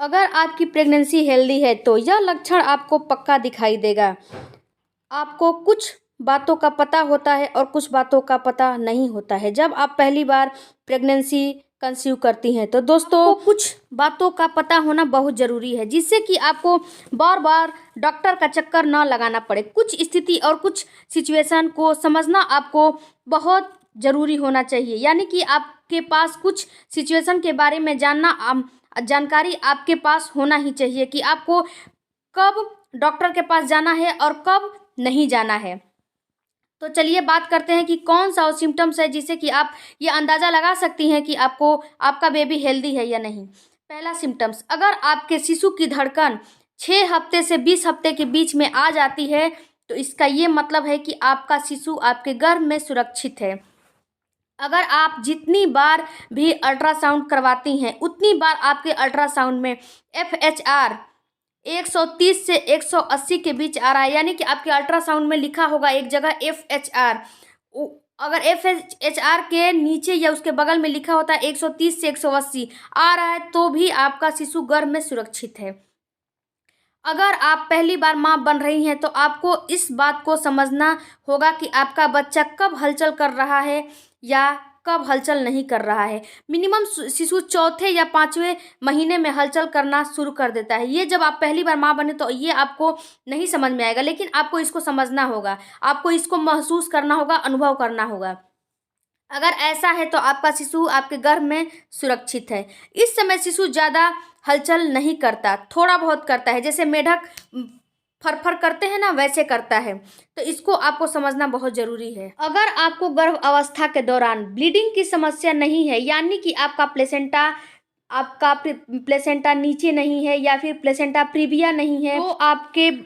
अगर आपकी pregnancy healthy है तो यह लक्षण आपको पक्का दिखाई देगा। आपको कुछ बातों का पता होता है और कुछ बातों का पता नहीं होता है। जब आप पहली बार प्रेगनेंसी कंसीव करती हैं तो दोस्तों कुछ बातों का पता होना बहुत ज़रूरी है, जिससे कि आपको बार बार डॉक्टर का चक्कर ना लगाना पड़े। कुछ स्थिति और कुछ सिचुएशन को समझना आपको बहुत ज़रूरी होना चाहिए, यानी कि आपके पास कुछ सिचुएशन के बारे में जानकारी आपके पास होना ही चाहिए कि आपको कब डॉक्टर के पास जाना है और कब नहीं जाना है। तो चलिए बात करते हैं कि कौन सा वो सिम्टम्स है जिससे कि आप ये अंदाज़ा लगा सकती हैं कि आपका बेबी हेल्दी है या नहीं। पहला सिम्टम्स, अगर आपके शिशु की धड़कन 6 हफ्ते से 20 हफ्ते के बीच में आ जाती है तो इसका ये मतलब है कि आपका शिशु आपके गर्भ में सुरक्षित है। अगर आप जितनी बार भी अल्ट्रासाउंड करवाती हैं उतनी बार आपके अल्ट्रासाउंड में FHR 130 से 180 के बीच आ रहा है, यानी कि आपके अल्ट्रासाउंड में लिखा होगा एक जगह FHR, अगर FHR के नीचे या उसके बगल में लिखा होता है 130 से 180 आ रहा है तो भी आपका शिशु गर्भ में सुरक्षित है। अगर आप पहली बार माँ बन रही हैं तो आपको इस बात को समझना होगा कि आपका बच्चा कब हलचल कर रहा है या कब हलचल नहीं कर रहा है। मिनिमम शिशु चौथे या 5वें महीने में हलचल करना शुरू कर देता है। ये जब आप पहली बार माँ बने तो ये आपको नहीं समझ में आएगा, लेकिन आपको इसको समझना होगा, आपको इसको महसूस करना होगा, अनुभव करना होगा। अगर ऐसा है तो आपका शिशु आपके गर्भ में सुरक्षित है। इस समय शिशु ज़्यादा हलचल नहीं करता, थोड़ा बहुत करता है, जैसे मेढक फरफर करते हैं ना वैसे करता है। तो इसको आपको समझना बहुत ज़रूरी है। अगर आपको गर्भ अवस्था के दौरान ब्लीडिंग की समस्या नहीं है, यानी कि आपका प्लेसेंटा नीचे नहीं है या फिर प्लेसेंटा प्रीविया नहीं है, तो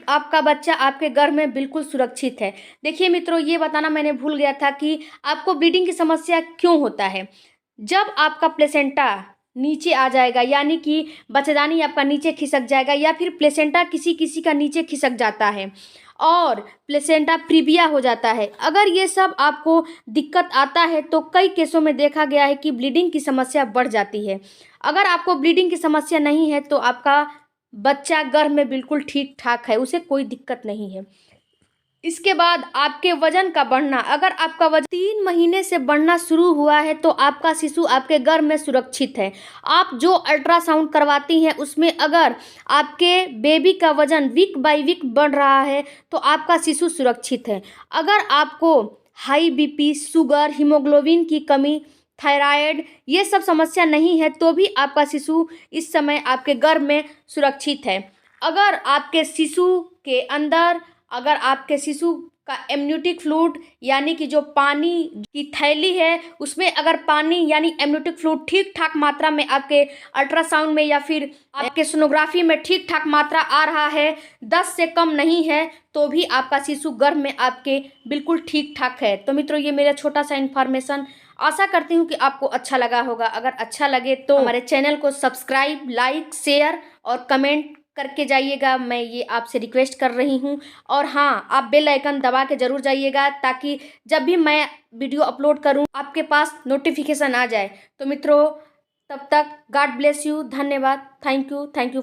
आपका बच्चा आपके गर्भ में बिल्कुल सुरक्षित है। देखिए मित्रों, ये बताना मैंने भूल गया था कि आपको ब्लीडिंग की समस्या क्यों होता है। जब आपका प्लेसेंटा नीचे आ जाएगा, यानी कि बच्चेदानी आपका नीचे खिसक जाएगा या फिर प्लेसेंटा किसी किसी का नीचे खिसक जाता है और प्लेसेंटा प्रीविया हो जाता है, अगर ये सब आपको दिक्कत आता है तो कई केसों में देखा गया है कि ब्लीडिंग की समस्या बढ़ जाती है। अगर आपको ब्लीडिंग की समस्या नहीं है तो आपका बच्चा गर्भ में बिल्कुल ठीक ठाक है, उसे कोई दिक्कत नहीं है। इसके बाद आपके वजन का बढ़ना, अगर आपका वजन 3 महीने से बढ़ना शुरू हुआ है तो आपका शिशु आपके गर्भ में सुरक्षित है। आप जो अल्ट्रासाउंड करवाती हैं उसमें अगर आपके बेबी का वजन वीक बाय वीक बढ़ रहा है तो आपका शिशु सुरक्षित है। अगर आपको हाई BP, शुगर, हीमोग्लोबिन की कमी, थायराइड ये सब समस्या नहीं है तो भी आपका शिशु इस समय आपके गर्भ में सुरक्षित है। अगर आपके शिशु का एमनियोटिक फ्लूइड यानी कि जो पानी की थैली है उसमें अगर पानी यानी एमनियोटिक फ्लूइड ठीक ठाक मात्रा में आपके अल्ट्रासाउंड में या फिर आपके सोनोग्राफी में ठीक ठाक मात्रा आ रहा है, 10 से कम नहीं है, तो भी आपका शिशु गर्भ में आपके बिल्कुल ठीक ठाक है। तो मित्रों, ये मेरा छोटा सा इन्फॉर्मेशन, आशा करती हूँ कि आपको अच्छा लगा होगा। अगर अच्छा लगे तो हमारे चैनल को सब्सक्राइब, लाइक, शेयर और कमेंट करके जाइएगा, मैं ये आपसे रिक्वेस्ट कर रही हूँ। और हाँ, आप बेल आइकन दबा के ज़रूर जाइएगा ताकि जब भी मैं वीडियो अपलोड करूँ आपके पास नोटिफिकेशन आ जाए। तो मित्रों, तब तक गॉड ब्लेस यू, धन्यवाद, थैंक यू फॉर